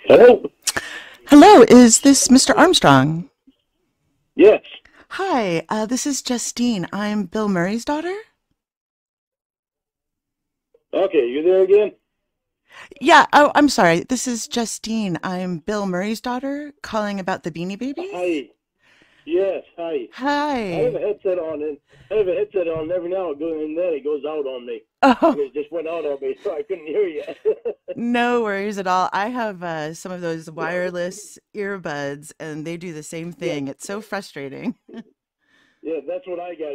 Hello? Hello, is this Mr. Armstrong? Yes. Hi, this is Justine. I'm Bill Murray's daughter. Okay, you there again? Yeah, oh, I'm sorry. This is Justine. I'm Bill Murray's daughter calling about the Beanie Babies. Hi. Yes, hi. I have a Hi. headset on and I have a headset on and every now and then it goes out on me. And Oh, it just went out on me, so I couldn't hear you. no worries at all. I have some of those wireless earbuds and they do the same Yeah, thing. It's so frustrating. yeah, that's what I got.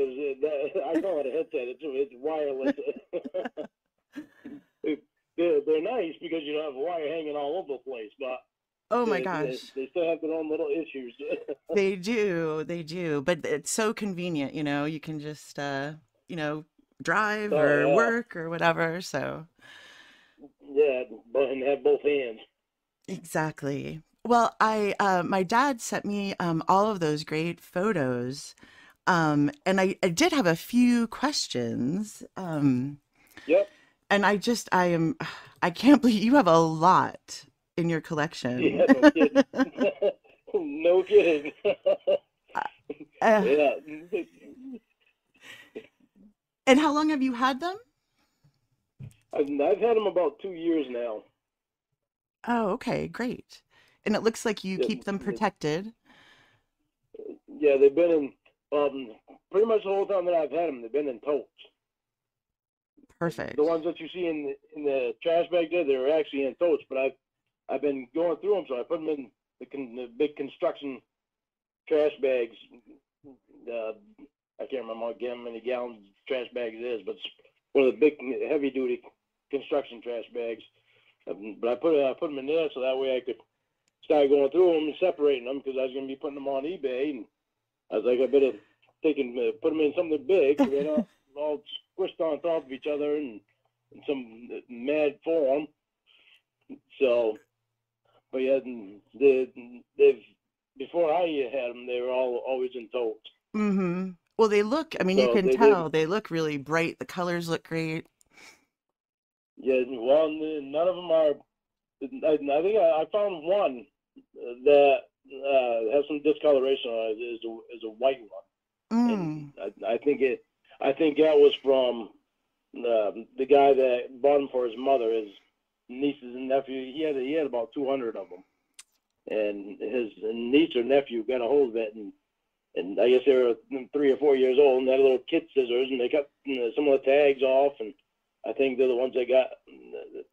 I call it a headset. It's wireless. They're nice because you don't have wire hanging all over the place, but Oh my they, gosh. they still have their own little issues. They do, they do. But it's so convenient, you can just you know, drive Oh or yeah, work or whatever. So yeah, and have both hands. exactly. Well, I my dad sent me all of those great photos. And I did have a few questions. Yep. And I can't believe you have a lot in your collection. Yeah, no kidding. No kidding. Uh, Yeah, and how long have you had them? I've had them about 2 years now. Oh, okay, great. And it looks like you Yeah, keep them protected. yeah, they've been in pretty much the whole time that I've had them. They've been in totes. The Perfect. ones that you see in the trash bag there, they're actually in totes. But I've been going through them, so I put them in the big construction trash bags. Uh, I can't remember how many gallons trash bag it is, but it's one of the big heavy duty construction trash bags. But I put them in there so that way I could start going through them and separating them because I was going to be putting them on eBay, and I was like, I better put them in something big so they're not all squished on top of each other and in some mad form. So, but yeah, they've before I had them, they were all always in totes. Mm-hmm. Well, they look, I mean, you So can they did. tell they look really bright. The colors look great. Yeah, well, none of them are. I think I found one that has some discoloration on it. Is a white one, and Mm, I think that was from the guy that bought them for his mother, his nieces and nephew. He had about 200 of them, and his niece or nephew got a hold of it, and I guess they were 3 or 4 years old, and they had little kid scissors, and they cut some of the tags off, and I think they're the ones that got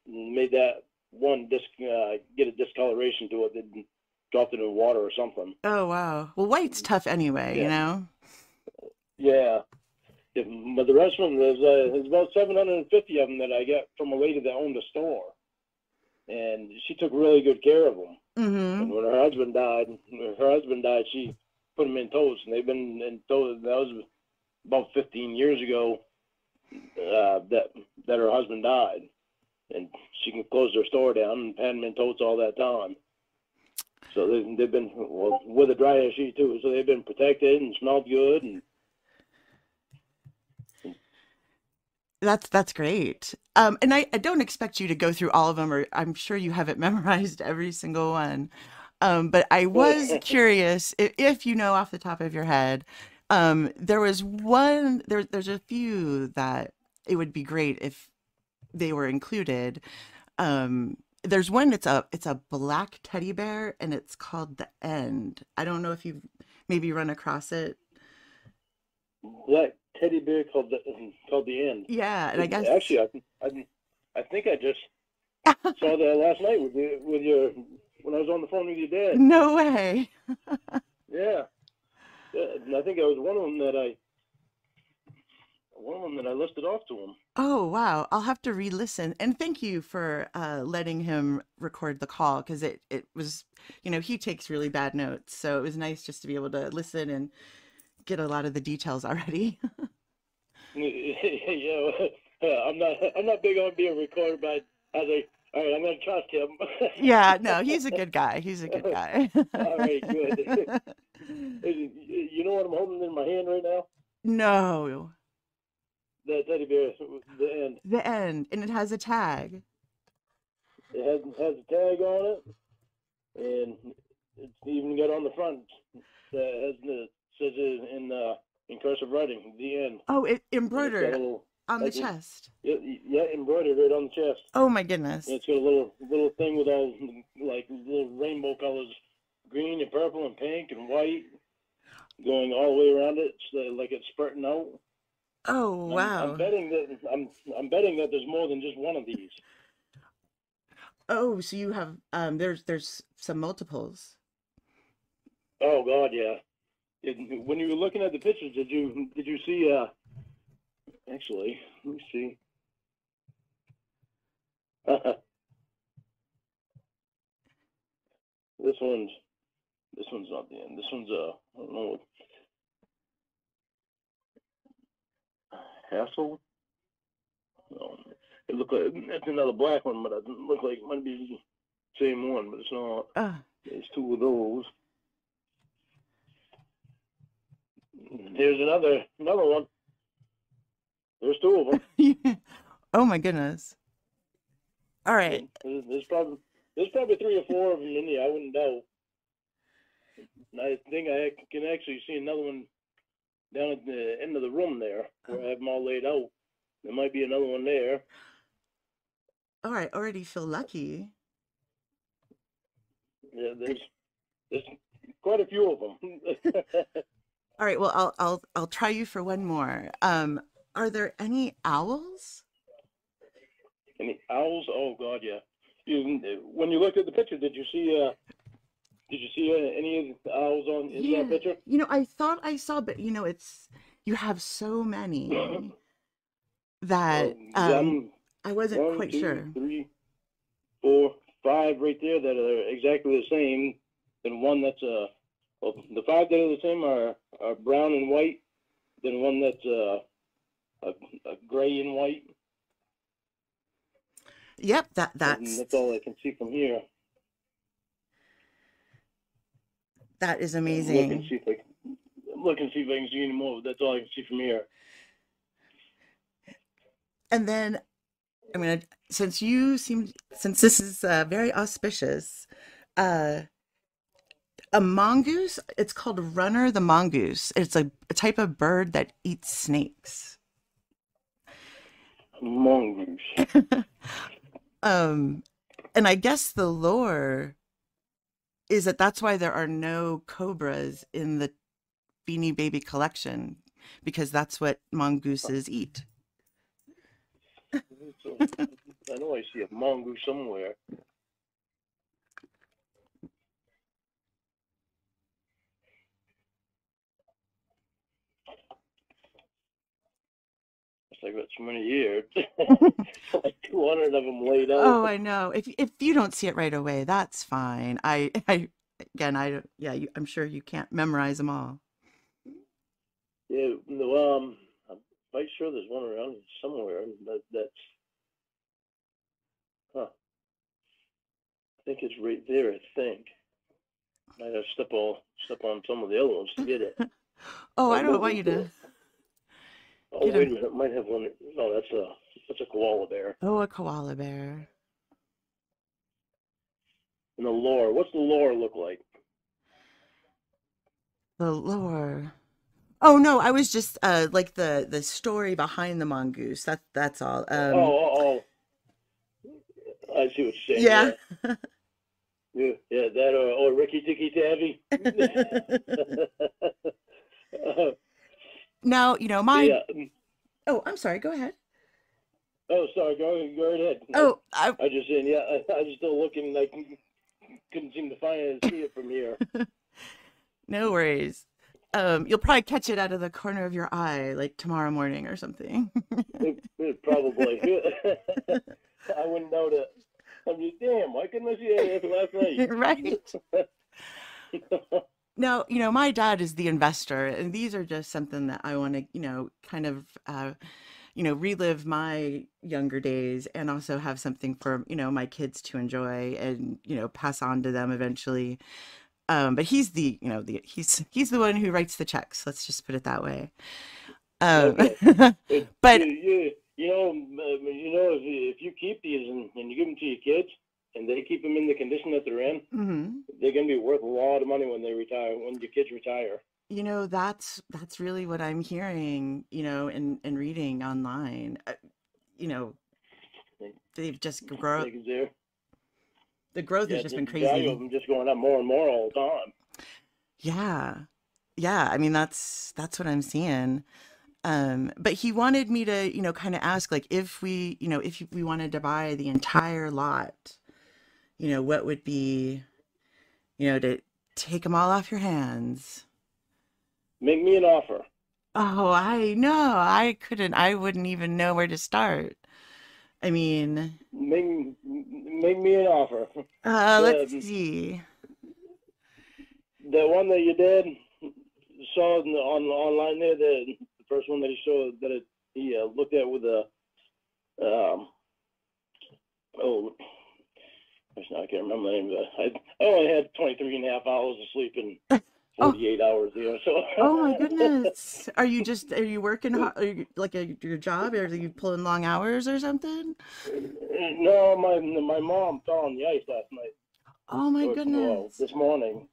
made that one get a discoloration to it. They dropped it in water or something. oh, wow. Well, white's tough anyway, you Yeah, know? yeah. Yeah, but the rest of them, there's about 750 of them that I got from a lady that owned a store, and she took really good care of them. And Mm-hmm. when her husband died, she put them in totes, and they've been in totes. That was about 15 years ago that her husband died, and she can close their store down and had them in totes all that time. So they've been well with a dry as she too. So they've been protected and smelled good, and That's great. And I don't expect you to go through all of them, or I'm sure you haven't memorized every single one. But I was curious if you know off the top of your head. There was there's a few that it would be great if they were included. There's one, it's a black teddy bear and it's called The End. I don't know if you've maybe run across it. black teddy bear called the end. Yeah, and I guess Actually, I think I just saw that last night with your when I was on the phone with your dad. no way. Yeah, yeah. And I think it was one of them that I listed off to him. Oh, wow. I'll have to re-listen. And thank you for letting him record the call because it was, he takes really bad notes. So it was nice just to be able to listen and get a lot of the details already. Yeah, I'm not big on being recorded, but I was like, all right, I'm gonna trust him. Yeah, no, he's a good guy. He's a good guy. All right, good. You know what I'm holding in my hand right now? No, The teddy bear, the end. The End. And it has a tag. has a tag on it, and it's even got on the front has the says it in cursive writing, the end, Oh, it and it's got a embroidered little on the like chest. yeah embroidered right on the chest. Oh my And goodness. it's got a little thing with all like little rainbow colors, green and purple and pink and white, going all the way around it. It's like it's spurting out. Oh I'm wow. betting that I'm betting that there's more than just one of these. Oh, so you have there's some multiples. Oh God, yeah. When you were looking at the pictures, did you see? Actually, let me see. this one's this one's not the end. This one's I don't know what Hassel. No, it looked like it's another black one, but it doesn't look like it might be the same one, but it's not. Uh, There's two of those. Here's another one. There's two of them. oh my goodness. All right. There's probably three or four of them in there. I wouldn't doubt. And I think I can actually see another one down at the end of the room there, where I have them all laid out. There might be another one there. All right. Already feel lucky. Yeah, there's quite a few of them. All right. Well, I'll try you for one more. Are there any owls? Any owls? Oh God, yeah. When you looked at the picture, did you see any of the owls in Yeah. that picture? I thought I saw, but it's you have so many that Yeah, I'm I wasn't one, quite two, sure. 3, 4, 5 right there that are exactly the same. Then one that's well, the 5 that are the same are brown and white. Then one that's a gray and white. Yep, And that's all I can see from here. that is I'm looking to amazing. see if I can see any more. But that's all I can see from here. And then I mean, since this is very auspicious, uh, a mongoose. It's called runner the mongoose. It's a type of bird that eats snakes. Mongoose. um, and I guess the lore is that that's why there are no cobras in the Beanie Baby collection because that's what mongooses eat. So, I know I see a mongoose somewhere. I've got so many years. Like 200 of them laid out. Oh, I know. If you don't see it right away, that's fine. I again, I don't- yeah, I'm sure you can't memorize them all. Yeah, no, I'm quite sure there's one around somewhere. That's, huh? I think it's right there. I think. Might have step on some of the other ones to get it. Oh, I don't want Move. you to Oh, get wait him. a minute. It might have one. No, that's a koala bear. Oh, a koala bear. And the lore. What's the lore look like? The lore. Oh no, I was just like the story behind the mongoose. That's all. I see what you're saying. Yeah. Yeah. Yeah, that or Ricky Tikki Tavi. Now, my yeah. oh, I'm sorry, go ahead. Oh, sorry. Go ahead. Oh, I just saying. Yeah, I was still looking. Like couldn't seem to find it and see it from here. no worries. You'll probably catch it out of the corner of your eye, like tomorrow morning or something. Probably. I wouldn't know that. I'm just damn. Why couldn't I see that last Right. night? Now, my dad is the investor, and these are just something that I want to, kind of, relive my younger days and also have something for, my kids to enjoy and, pass on to them eventually. But he's he's the one who writes the checks. Let's just put it that way. Um, Okay. but If you keep these and you give them to your kids, and they keep them in the condition that they're in, Hmm. they're going to be worth a lot of money when they retire, when your kids retire. That's really what I'm hearing, and reading online. You know, they've just grown. They're, The growth has yeah, just the been value of crazy. them just going up more and more all the time. Yeah. Yeah, I mean that's what I'm seeing. But he wanted me to, kind of ask like if we wanted to buy the entire lot, what would be, to take them all off your hands. Make me an offer. Oh, I know. I wouldn't even know where to start. I mean, Make me an offer. let's The see. the one that your dad saw on online there, the first one that he showed that he looked at with the um, oh, I can't remember the name of it. I only had 23 and a half hours of sleep in Oh, 48 hours there, so oh my goodness. Are you working are you, like your job? Or are you pulling long hours or something? no, my mom fell on the ice last night, Oh my or well, goodness. this morning.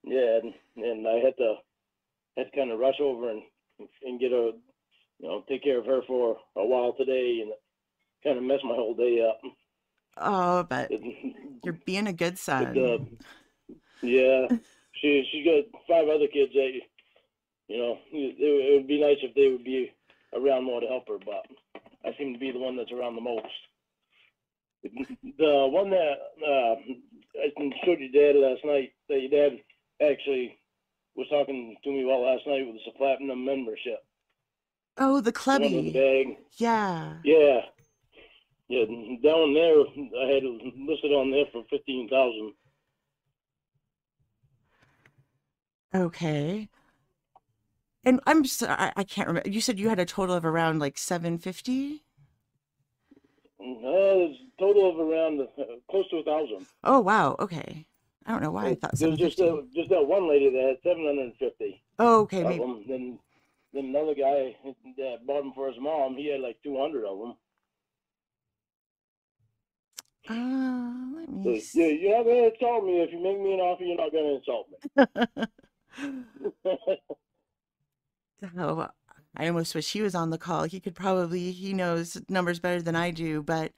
Yeah, and I had to kind of rush over and get her, take care of her for a while today, and kind of messed my whole day up. Oh, but It, you're being a good it, son. yeah, she got 5 other kids that it would be nice if they would be around more to help her, but I seem to be the one that's around the most. The one that I showed your dad last night, that your dad actually was talking to me about last night, was a platinum membership. Oh, the The one with the clubby. bag. Yeah. Yeah, yeah. Down there, I had listed on there for 15,000. Okay. And I'm sorry, I can't remember. You said you had a total of around like 750? There's a total of around close to 1,000. Oh, wow. Okay. I don't know why I thought There was 750. just that one lady that had 750 Oh, okay. of Maybe. them. Then another guy that bought them for his mom, he had like 200 of them. Let So me yeah, see. you're not gonna insult me if you make me an offer. You're not gonna insult me. Oh, I almost wish he was on the call. He knows numbers better than I do, and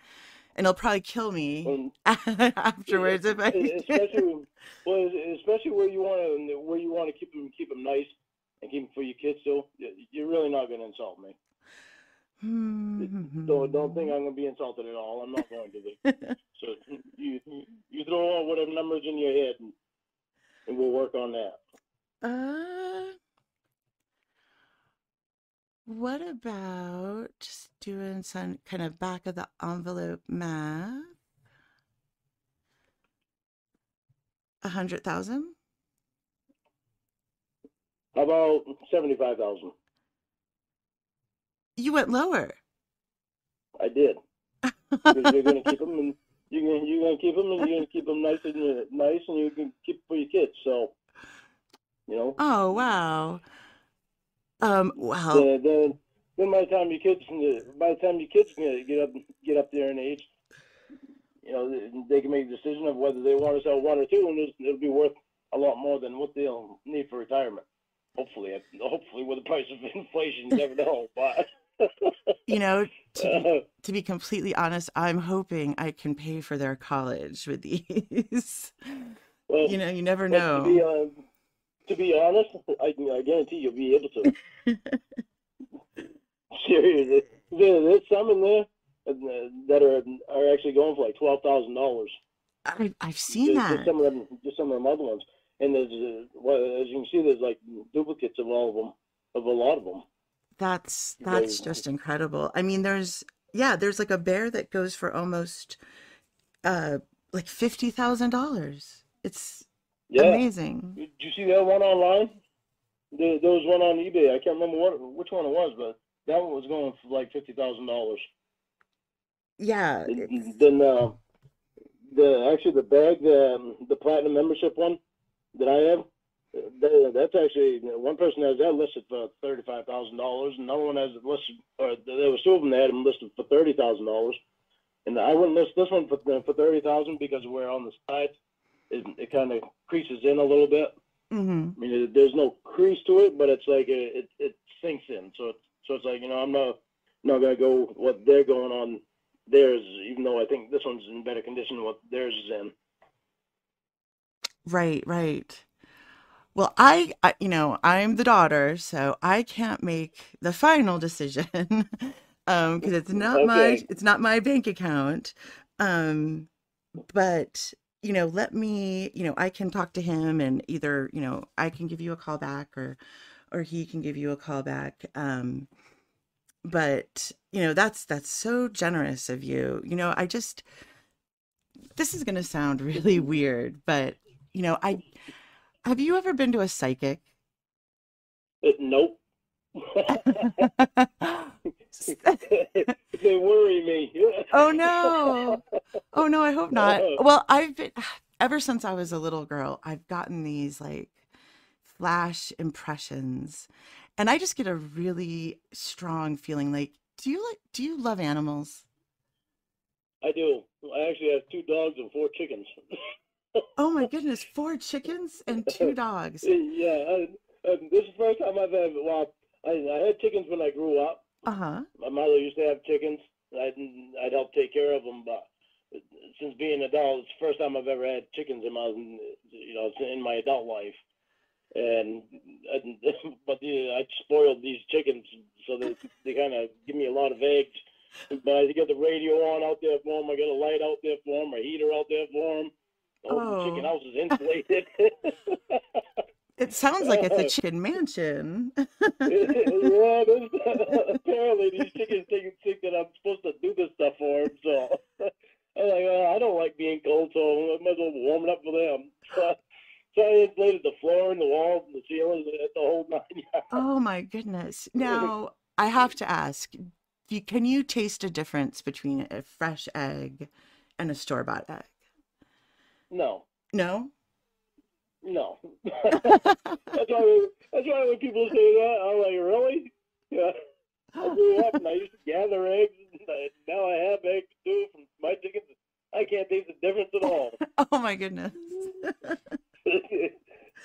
he'll probably kill me And afterwards if I. especially well, especially where you want to keep them nice and keep them for your kids. So you're really not gonna insult me. Don't think I'm gonna be insulted at all. I'm not going to be. So you throw out whatever numbers in your head, and we'll work on that. Uh, what about just doing some kind of back of the envelope math? 100,000? How about 75,000? You went lower. I did, because you're gonna keep them, and you're gonna keep them, and you're gonna keep them nice, and you can keep them for your kids. So you know, Oh, wow. Well, then by the time your kids get up there in age, they can make a decision of whether they want to sell one or two, and it'll be worth a lot more than what they'll need for retirement. Hopefully, with the price of inflation, you never know. But you know, to be uh, to be completely honest, I'm hoping I can pay for their college with these. well, You never well, know. to be honest, I guarantee you'll be able to. Seriously, there's some in there that are actually going for like $12,000. I've seen that. Just some of them other ones. And there's well, as you can see, there's like duplicates of all of them, of a lot of them. That's Because just incredible. I mean, there's like a bear that goes for almost uh like $50,000. It's yeah, amazing. did you see that one online? There was one on eBay. I can't remember which one it was, but that one was going for like $50,000. Yeah, Then the bag, the platinum membership one that I have, that's actually one person has that listed for $35,000. Another one has it listed, or there was 2 of them that had them listed for $30,000. And I wouldn't list this one for 30,000 because we're on the side. It kind of creases in a little bit. Mm-hmm. I mean, there's no crease to it, but it's like it sinks in. So it's like, I'm not gonna go what they're going on theirs, even though I think this one's in better condition than what theirs is in. Right, right. Well, I'm the daughter, so I can't make the final decision because Okay. it's not my bank account. Um, but let me, I can talk to him and either, I can give you a call back or he can give you a call back. But that's so generous of you. I just this is going to sound really weird, but I have you ever been to a psychic? Nope. They worry me. Oh no. Oh no, I hope not. Well, I've been ever since I was a little girl, I've gotten these like flash impressions and I just get a really strong feeling like do you love animals? I do. I actually have 2 dogs and 4 chickens. Oh my goodness, 4 chickens and 2 dogs. Yeah, this is the first time I've had. Well, I had chickens when I grew up. Uh-huh. My mother used to have chickens. I'd help take care of them, but since being an adult, it's the first time I've ever had chickens in my adult life. And but I spoiled these chickens so they kind of give me a lot of eggs. But I got the radio on out there for them. I got a light out there for them, a heater out there for them. The whole chicken Oh, house is insulated. it sounds like it's a chicken mansion. Yeah, apparently these chickens think that I'm supposed to do this stuff for them. So I'm like, I don't like being cold, so I might as well warm it up for them. So I insulated the floor and the walls and the ceilings, the whole 9 yards. Oh my goodness. Now, I have to ask, can you taste a difference between a fresh egg and a store-bought egg? No, No? no. That's why when people say that, I'm like, really? Yeah. I grew up and I used to gather eggs, and now I have eggs too from my chickens. I can't taste the difference at all. Oh my goodness.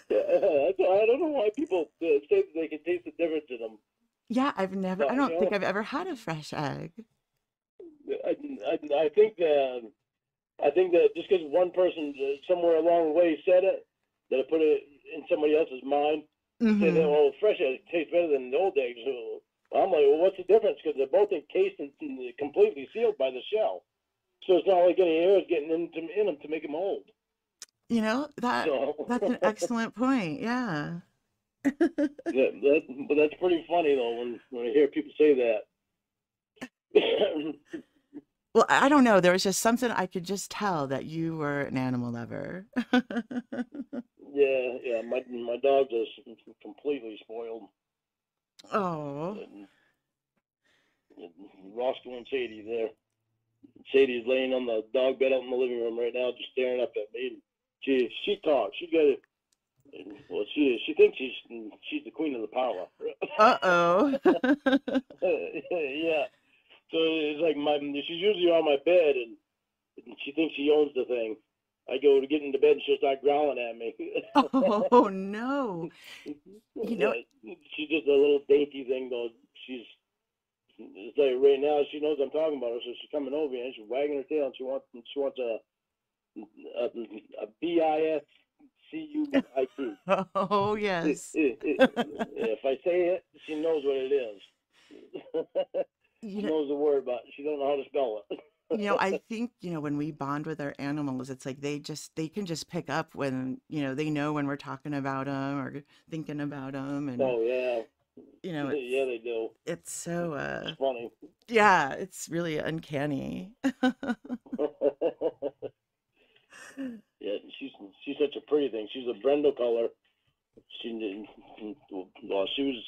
That's why I don't know why people say that they can taste the difference in them. Yeah, I But don't think I've ever had a fresh egg. I, I think that just because one person somewhere along the way said it, that it put it in somebody else's mind, say that, Mm-hmm. well, fresh eggs taste better than the old eggs. So I'm like, well, what's the difference? Because they're both encased and completely sealed by the shell. So it's not like any air is getting in them to make them old. That's an So excellent point. Yeah. yeah, but that's pretty funny though when I hear people say that. Well, I don't know. There was just something I could just tell that you were an animal lover. Yeah, my dogs are completely spoiled. Oh. And, and Roscoe and Sadie there. Sadie's laying on the dog bed out in the living room right now, just staring up at me. She talks. She got it. Well, she thinks she's the queen of the parlor. Uh-oh. Yeah. So it's like she's usually on my bed, and she thinks she owns the thing. I go to get into bed, and she'll start growling at me. Oh no. You know, Yeah, she's just a little dainty thing, though. It's like right now she knows I'm talking about her, so she's coming over and she's wagging her tail, and she wants a biscuit. oh yes. If I say it, she knows what it is. You She know, knows the word, but she don't know how to spell it. I think, when we bond with our animals, it's like they can just pick up when, they know when we're talking about them or thinking about them and Oh yeah, it's yeah they do. it's so It's funny. yeah, it's really uncanny. Yeah, she's such a pretty thing. She's a Brendel color. She well, she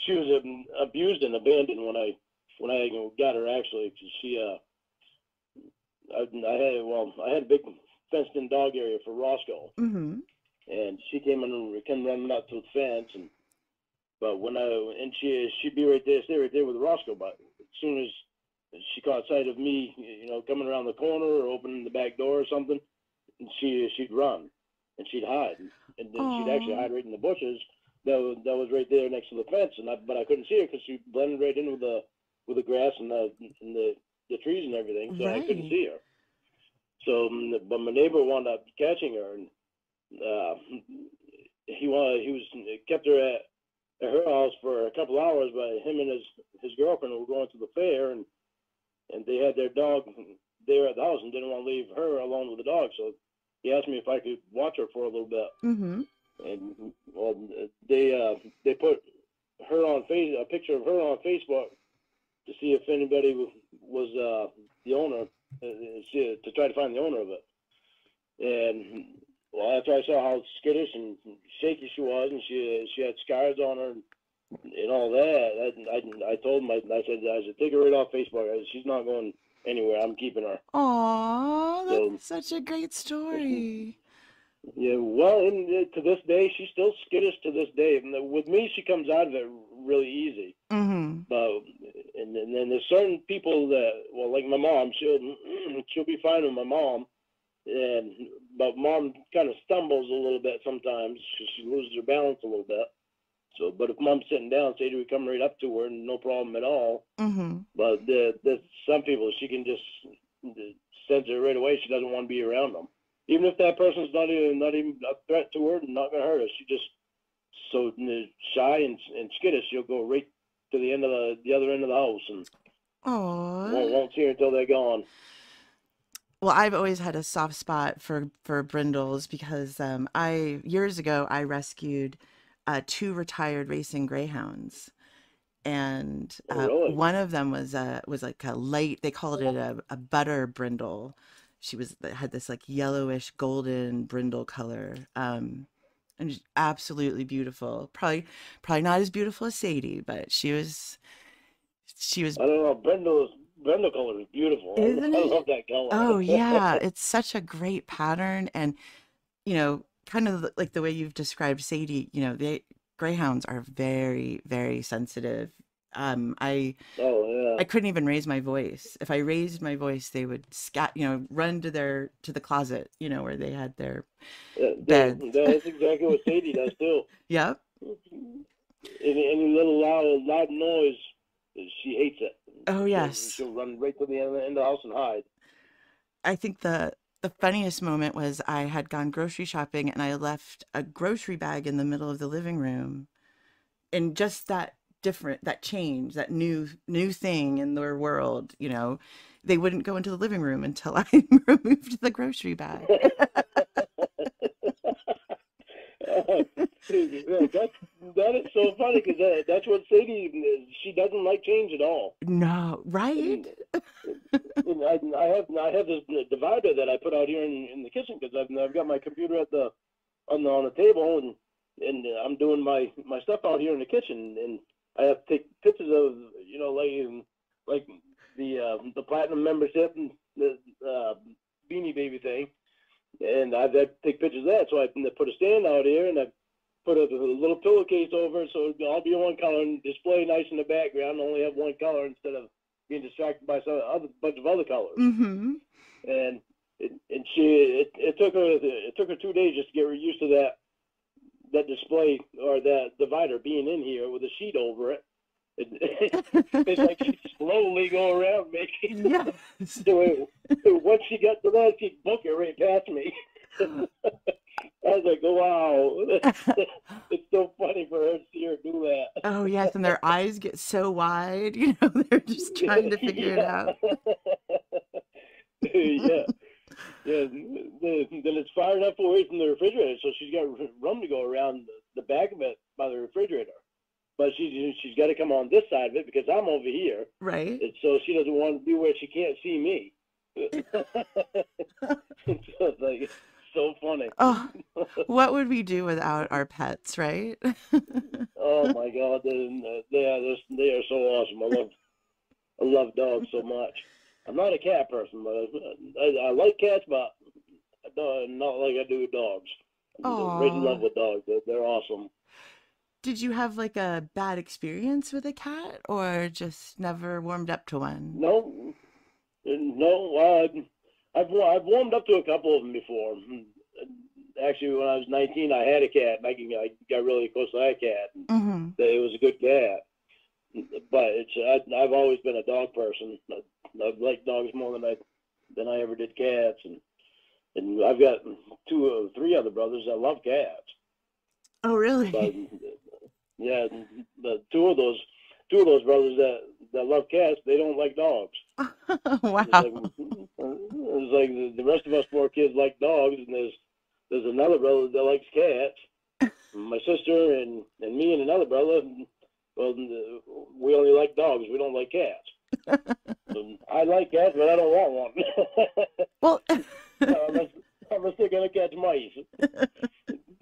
was abused and abandoned when I got her actually. 'Cause I had a big fenced in dog area for Roscoe, Hmm. and she came running up to the fence, but she'd be right there, stay right there with Roscoe. But as soon as she caught sight of me, coming around the corner or opening the back door or something, and she'd run and she'd hide, and then she'd actually Oh, hide right in the bushes that was right there next to the fence, but I couldn't see her because she blended right in with the grass and the trees and everything, so I couldn't right. see her. So, but my neighbor wound up catching her, and he was kept her at her house for a couple hours. But him and his girlfriend were going to the fair, and they had their dog there at the house and didn't want to leave her alone with the dog. So he asked me if I could watch her for a little bit, Mm-hmm. and well, they put her on a picture of her on Facebook to see if anybody was the owner, to try to find the owner of it. And well, after I saw how skittish and shaky she was, and she had scars on her and all that, I told him, I said, take her right off Facebook. She's not going anywhere. I'm keeping her. Oh, So that's such a great story. yeah, well, and to this day, she's still skittish to this day. And with me, she comes out of it really easy. Mm-hmm. But and then there's certain people that, well, like my mom, she'll be fine with my mom, and but mom kind of stumbles a little bit sometimes. She loses her balance a little bit. So, but if mom's sitting down, say we come right up to her, no problem at all. Mm-hmm. But there's some people she can just sense it right away. She doesn't want to be around them, even if that person's not even a threat to her and not gonna hurt her. She just so shy and skittish. She'll go right to the end of the other end of the house and Oh. won't see her until they're gone. Well, I've always had a soft spot for brindles because I years ago I rescued two retired racing greyhounds, and Oh, really? one of them was like a light. They called it a butter brindle. She was had this like yellowish golden brindle color, and just absolutely beautiful. Probably not as beautiful as Sadie, but she was, I don't know. Brindle color is beautiful. isn't I it? love that color. Oh yeah, it's such a great pattern, and kind of like the way you've described Sadie, the greyhounds are very, very sensitive. I Oh I yeah. couldn't even raise my voice. If I raised my voice, they would run to the closet, where they had their beds. That's exactly what Sadie does too. Yep. Any little loud noise, she hates it. Oh She'll yes. she'll run right to the end of the house and hide. I think the funniest moment was I had gone grocery shopping and I left a grocery bag in the middle of the living room, and just that change, that new thing in their world, they wouldn't go into the living room until I removed the grocery bag. That is so funny because that's what Sadie she doesn't like change at all. No, right? And, I have this divider that I put out here in the kitchen because I've got my computer on the table, and I'm doing my stuff out here in the kitchen, and I have to take pictures of like the platinum membership and the Beanie Baby thing, and I've had to take pictures of that. So I put a stand out here, and I put a little pillowcase over it, so it'll all be one color and display nice in the background. Only have one color instead of being distracted by some other bunch of other colors. Mm-hmm. And it took her 2 days just to get used to that display or that divider being in here with a sheet over it. It's like she'd slowly go around making. Yes. So once she got to that, she'd book it right past me. I was like, oh, wow. It's so funny for her to see her do that. Oh yes, and their eyes get so wide, they're just trying to figure it Yeah. out. Yeah. Yeah. Then it's far enough away from the refrigerator, so she's got room to go around the back of it by the refrigerator. But she's got to come on this side of it because I'm over here, Right? and so she doesn't want to be where she can't see me. So it's like so funny. Oh, what would we do without our pets, right? Oh my God, they are so awesome. I love dogs so much. I'm not a cat person, but I like cats, but not like I do dogs. I'm right in love Oh, with dogs. They're awesome. Did you have like a bad experience with a cat or just never warmed up to one? No, no. I've warmed up to a couple of them before. Actually, when I was 19, I had a cat, and I got really close to that cat. And Hmm. it was a good cat, but I've always been a dog person. I've liked dogs more than I ever did cats, and I've got two or three other brothers that love cats. Oh, But really? yeah, the two of those brothers that love cats, they don't like dogs. It's Wow. like the rest of us poor kids like dogs, and there's another brother that likes cats. My sister and me and another brother, well, we only like dogs. We don't like cats. I like cats, but I don't want one. Well, unless, unless they're gonna catch mice.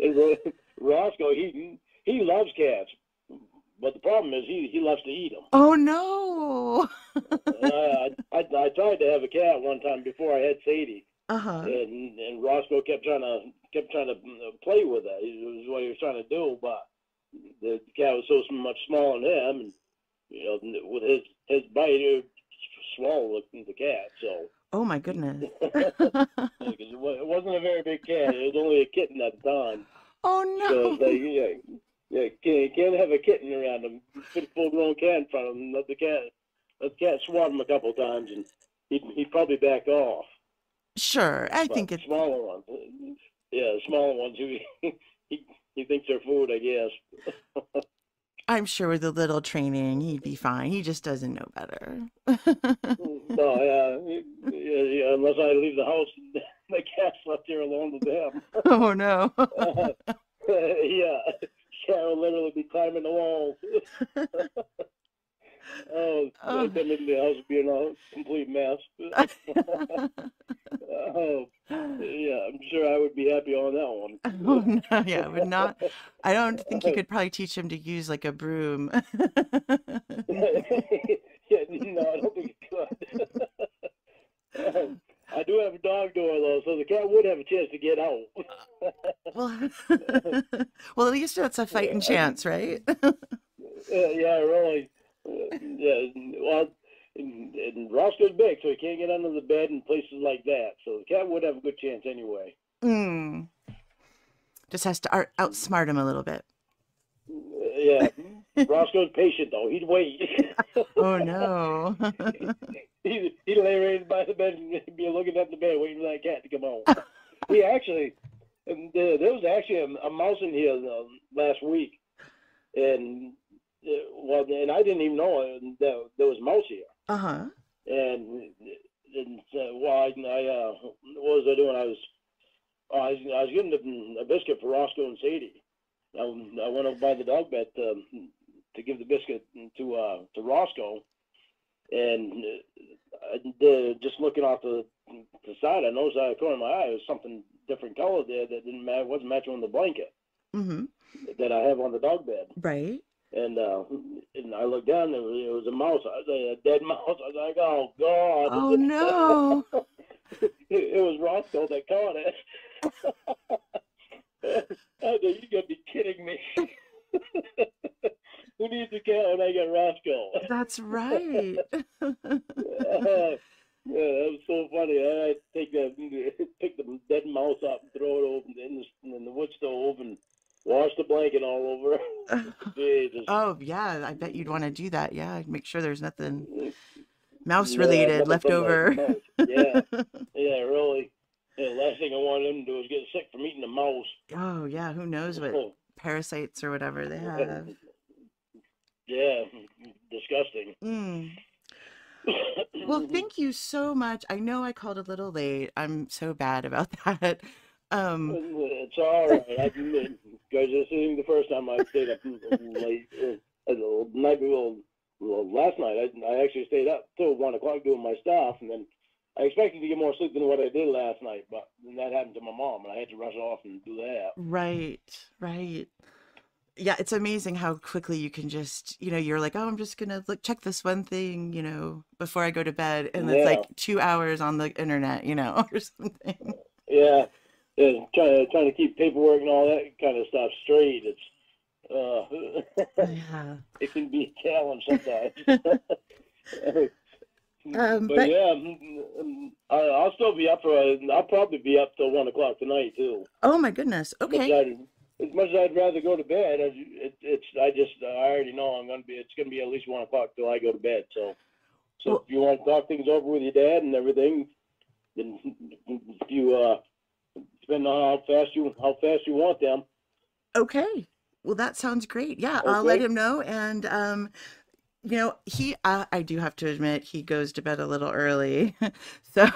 And Roscoe, he loves cats, but the problem is he loves to eat them. oh no. I tried to have a cat one time before I had Sadie, Uh-huh. and Roscoe kept trying to play with her. It was what he was trying to do, but the cat was so much smaller than him, and with his bite, he would swallow the cat. So Oh my goodness. it wasn't a very big cat. It was only a kitten at the time. Oh So it's no. like, yeah, can't have a kitten around him. Put a full-grown cat in front of him. Let the cat swat him a couple times, and he'd probably back off. Sure. I But think it smaller ones, yeah, smaller ones, he he thinks they're food, I guess. I'm sure with a little training he'd be fine. He just doesn't know better. No, yeah, unless I leave the house, the cat's left here alone with them. Oh no. Yeah, cat will literally be climbing the walls. Oh, Oh. come into the house being a complete mess. Oh, yeah, I'm sure I would be happy on Oh that no, yeah, would not. I don't think you one. could probably teach him to use like a broom. Yeah, no, I don't think it could. I do have a dog door though, so the cat would have a chance to get out. Well, well, at least it's a fighting chance, right? Yeah, really. Yeah, well, and Roscoe's big, so he can't get under the bed and places like that. So the cat would have a good chance anyway. Mm. Just has to outsmart him a little bit. Yeah, Roscoe's patient though. He'd wait. Oh no. He'd lay right by the bed and be looking at the bed, waiting for that cat to come home. He actually, there was actually a mouse in here last week, and well, and I didn't even know there was a mouse here. Uh-huh. And well, what was I doing? I was getting a biscuit for Roscoe and Sadie. I went over by the dog bed to give the biscuit to Roscoe, and just looking off the side, I noticed out of the corner of my eye there was something different color there that wasn't matching on the blanket Mm-hmm. that I have on the dog bed. Right. And I looked down, and it was a mouse. I was a dead mouse. I was like, oh God! Oh no. It was Roscoe that caught it. I said, you gotta be kidding me. Who needs a cat when I got Roscoe? That's right. Yeah, that was so funny. I take pick the dead mouse up and throw it over in the wood stove and wash the blanket all over. Jesus. Oh, yeah, I bet you'd want to do that. Yeah, make sure there's nothing mouse Yeah, related nothing left from the over. mouse. Yeah, yeah, really. Yeah, last thing I wanted him to do was get sick from eating a mouse. Oh, yeah, who knows what parasites or whatever they have. Yeah, disgusting. Mm. Well, thank you so much. I know I called a little late. I'm so bad about that. Um, It's all right. Because this isn't the first time I stayed up late. Last night I actually stayed up till 1 o'clock doing my stuff, and then I expected to get more sleep than what I did last night. But then that happened to my mom, and I had to rush off and do that. right, right. Yeah, it's amazing how quickly you can just, you're like, oh, I'm just gonna look check this one thing, before I go to bed, and it's Yeah, like 2 hours on the internet, or something. yeah. Yeah, trying to keep paperwork and all that kind of stuff straight. Uh, Yeah. it can be a challenge sometimes. But But yeah, I'll still be up for. I'll probably be up till 1 o'clock tonight too. oh my goodness. As much as Okay. I'd rather go to bed, I already know it's gonna be at least 1 o'clock till I go to bed. So if Well, you want to talk things over with your dad and everything, then if you depending on how fast you want them. okay. Well, that sounds great. Yeah, I'll let Okay. him know. And I do have to admit, he goes to bed a little early. So,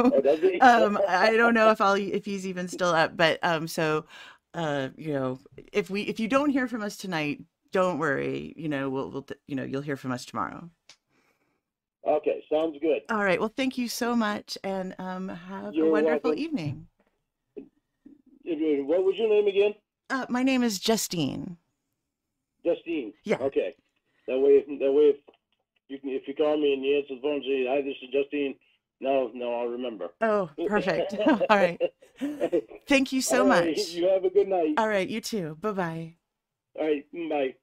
Oh, does he? I don't know if he's even still up, but if you don't hear from us tonight, don't worry. You'll hear from us tomorrow. Okay, sounds good. All right. Well, thank you so much, and have a You're wonderful welcome. evening. What was your name again? My name is Justine. Justine. Yeah. Okay. That way, if you call me and you answer the phone and say, "Hi, this is Justine," no, I'll remember. Oh, perfect. All right. Thank you so All right. much. You have a good night. All right, you too. Bye-bye. All right. Bye.